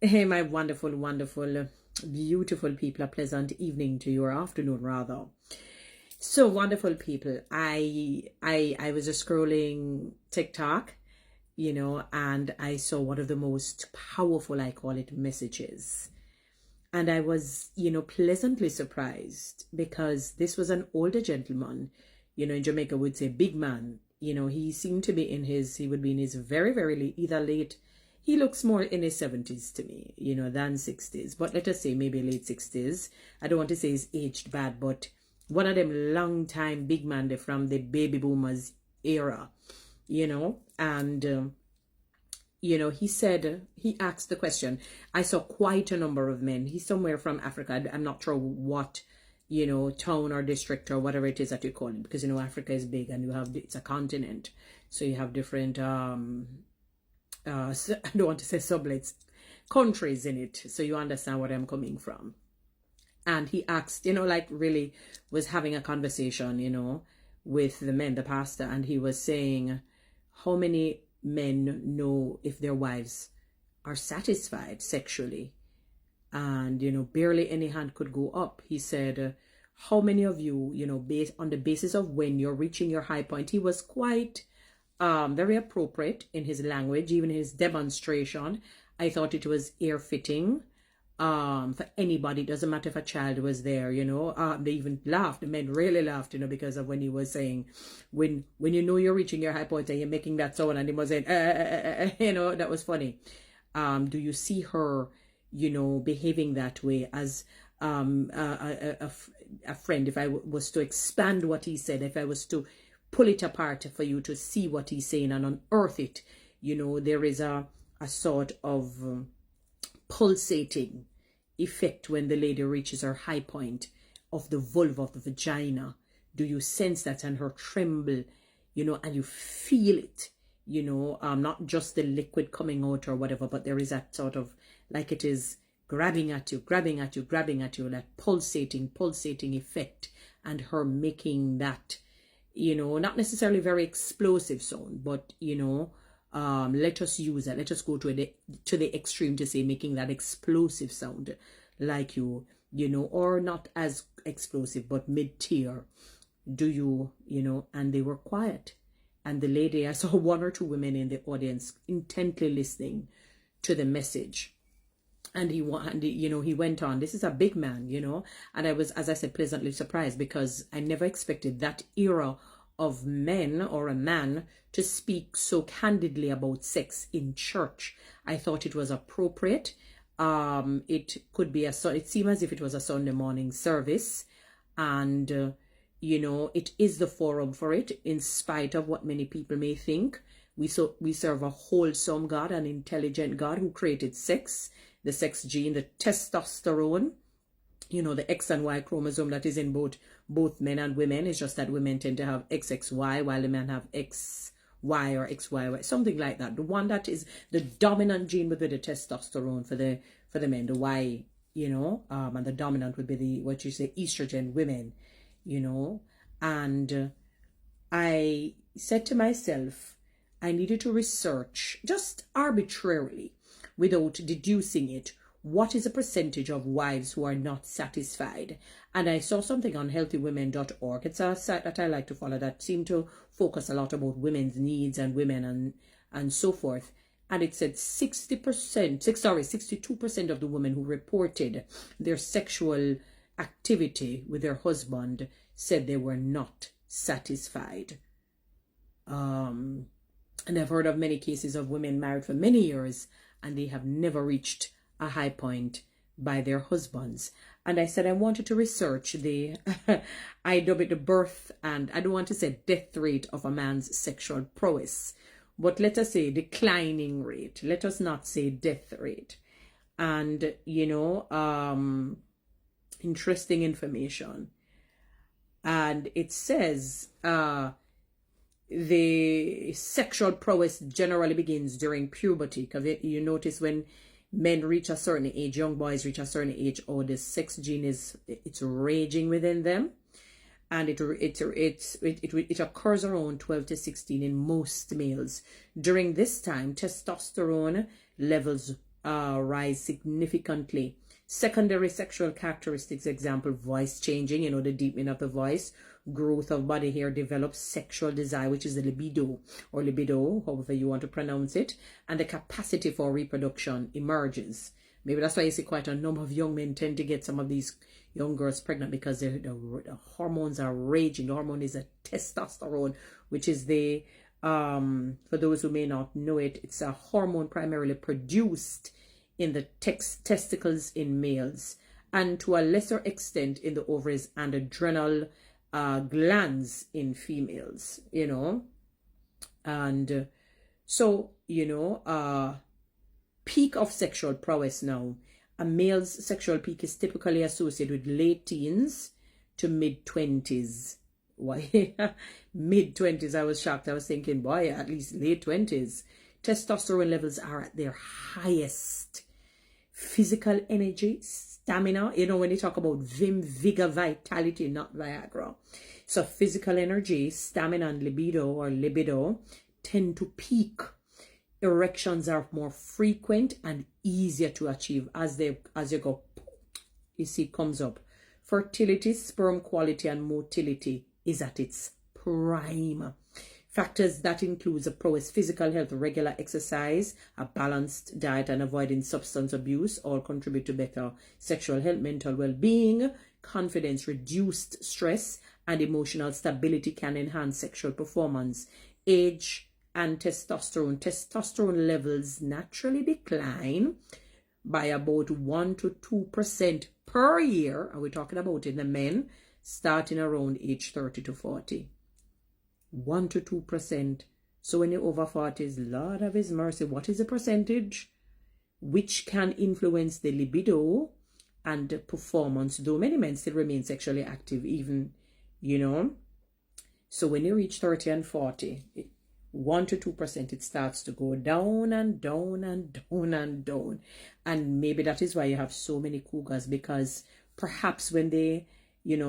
Hey, my wonderful, wonderful, beautiful people. A pleasant evening to you, or afternoon rather. So wonderful people. I was just scrolling TikTok, and I saw one of the most powerful, I call it, messages. And I was, pleasantly surprised because this was an older gentleman. In Jamaica would say big man. He seemed to be he would be in his very, very either late. He looks more in his 70s to me, than 60s. But let us say maybe late 60s. I don't want to say he's aged bad, but one of them long time big man from the baby boomers era, and he said, he asked the question. I saw quite a number of men. He's somewhere from Africa. I'm not sure what, town or district or whatever it is that you call it, because, Africa is big and it's a continent. So you have different, I don't want to say sublets, countries in it. So you understand where I'm coming from. And he asked, like really was having a conversation, with the men, the pastor, and he was saying, how many men know if their wives are satisfied sexually? And barely any hand could go up. He said, how many of you, based on the basis of when you're reaching your high point? He was quite very appropriate in his language, even his demonstration. I thought it was ear fitting for anybody. It doesn't matter if a child was there, they even laughed. The men really laughed, because of when he was saying, when you're reaching your high point and you're making that sound, and he was saying, that was funny. Do you see her, behaving that way as a friend? If I was to expand what he said, if I was to pull it apart for you to see what he's saying and unearth it, there is a sort of pulsating effect when the lady reaches her high point of the vulva, of the vagina. Do you sense that? And her tremble, and you feel it, not just the liquid coming out or whatever, but there is that sort of, like it is grabbing at you, that pulsating effect, and her making that, not necessarily very explosive sound, but, let us use that. Let us go to the extreme to say making that explosive sound, like or not as explosive, but mid-tier. Do you, and they were quiet. And the lady, I saw one or two women in the audience intently listening to the message. And he went on. This is a big man, and I was, as I said, pleasantly surprised, because I never expected that era of men or a man to speak so candidly about sex in church. I thought it was appropriate. It could be it seemed as if it was a Sunday morning service, and it is the forum for it, in spite of what many people may think. We serve a wholesome God, an intelligent God who created sex, the sex gene, the testosterone, the X and Y chromosome that is in both men and women. It's just that women tend to have XXY while the men have XY or XYY, something like that. The one that is the dominant gene would be the testosterone for the men, the Y, and the dominant would be what you say estrogen, women, and I said to myself, I needed to research just arbitrarily, without deducing it, what is the percentage of wives who are not satisfied. And I saw something on healthywomen.org. It's a site that I like to follow that seemed to focus a lot about women's needs and women and so forth. And it said 62% of the women who reported their sexual activity with their husband said they were not satisfied. And I've heard of many cases of women married for many years and they have never reached a high point by their husbands. And I said I wanted to research the I dub it the birth, and I don't want to say death rate of a man's sexual prowess, but let us say declining rate. Let us not say death rate. And interesting information. And it says the sexual prowess generally begins during puberty, because you notice when men reach a certain age, young boys reach a certain age, or the sex gene it's raging within them, and it occurs around 12 to 16 in most males. During this time, testosterone levels rise significantly. Secondary sexual characteristics, example, voice changing, the deepening of the voice, growth of body hair, develops sexual desire, which is the libido, or libido, however you want to pronounce it, and the capacity for reproduction emerges. Maybe that's why you see quite a number of young men tend to get some of these young girls pregnant, because the hormones are raging. The hormone is a testosterone, which is for those who may not know it, it's a hormone primarily produced in the testicles in males, and to a lesser extent in the ovaries and adrenal glands in females, and so, peak of sexual prowess now. A male's sexual peak is typically associated with late teens to mid-20s. Why? Mid-20s, I was shocked. I was thinking, boy, at least late 20s. Testosterone levels are at their highest. Physical energy, stamina, when you talk about vim, vigor, vitality, not Viagra. So physical energy, stamina, and libido tend to peak. Erections are more frequent and easier to achieve as you go. You see, it comes up. Fertility, sperm quality, and motility is at its prime. Factors that includes a prowess, physical health, regular exercise, a balanced diet, and avoiding substance abuse all contribute to better sexual health, mental well-being, confidence, reduced stress, and emotional stability can enhance sexual performance. Age and testosterone levels naturally decline by about 1 to 2% per year, and we're talking about in the men, starting around age 30 to 40. 1 to 2%. So when you're over 40s, Lord have his mercy, what is the percentage? Which can influence the libido and performance, though many men still remain sexually active even, So when you reach 30 and 40, 1 to 2%, it starts to go down and down and down and down. And maybe that is why you have so many cougars, because perhaps when they,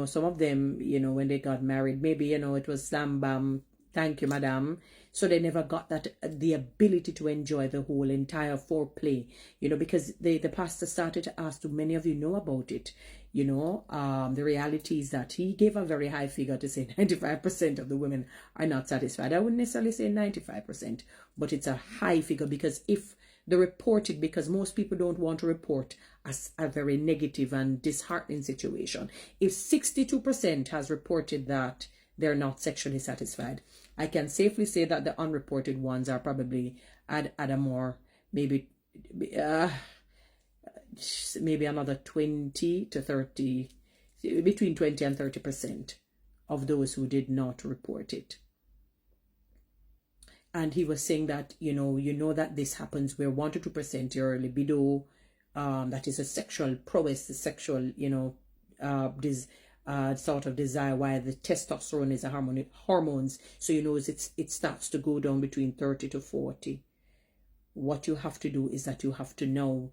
some of them, when they got married, maybe, it was slam bam, thank you, madam. So they never got the ability to enjoy the whole entire foreplay, because the pastor started to ask, do many of you know about it? The reality is that he gave a very high figure to say 95% of the women are not satisfied. I wouldn't necessarily say 95%, but it's a high figure, because if they report it, because most people don't want to report as a very negative and disheartening situation. If 62% has reported that they're not sexually satisfied, I can safely say that the unreported ones are probably at a more, maybe another 20 to 30, between 20 and 30% of those who did not report it. And he was saying that, that this happens where 1 to 2% your libido, that is a sexual prowess, a sexual, sort of desire, while the testosterone is a hormones. So, it starts to go down between 30 to 40. What you have to do is that you have to now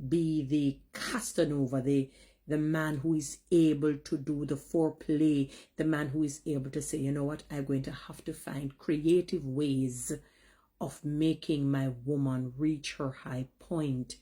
be the Casanova, the man who is able to do the foreplay, the man who is able to say, you know what, I'm going to have to find creative ways of making my woman reach her high point.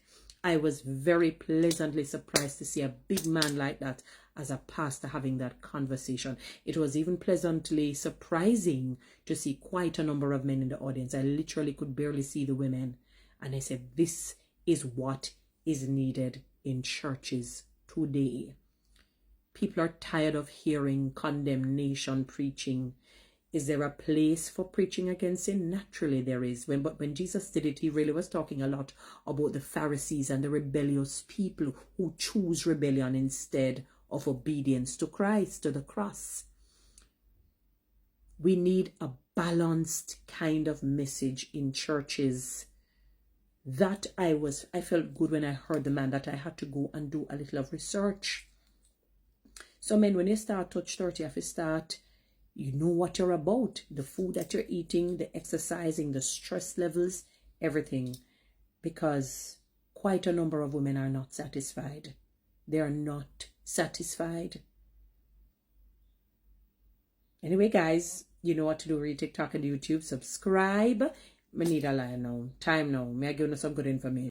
I was very pleasantly surprised to see a big man like that as a pastor having that conversation. It was even pleasantly surprising to see quite a number of men in the audience. I literally could barely see the women. And I said, this is what is needed in churches today. People are tired of hearing condemnation preaching. Is there a place for preaching against sin? Naturally there is. But when Jesus did it, he really was talking a lot about the Pharisees and the rebellious people who choose rebellion instead of obedience to Christ, to the cross. We need a balanced kind of message in churches. That I felt good when I heard the man, that I had to go and do a little of research. So men, when you start touch 30, you have to start, you know what you're about. The food that you're eating, the exercising, the stress levels, everything. Because quite a number of women are not satisfied. They are not satisfied. Anyway, guys, you know what to do. Read TikTok and YouTube. Subscribe. I need a line now. Time now. May I give you some good information.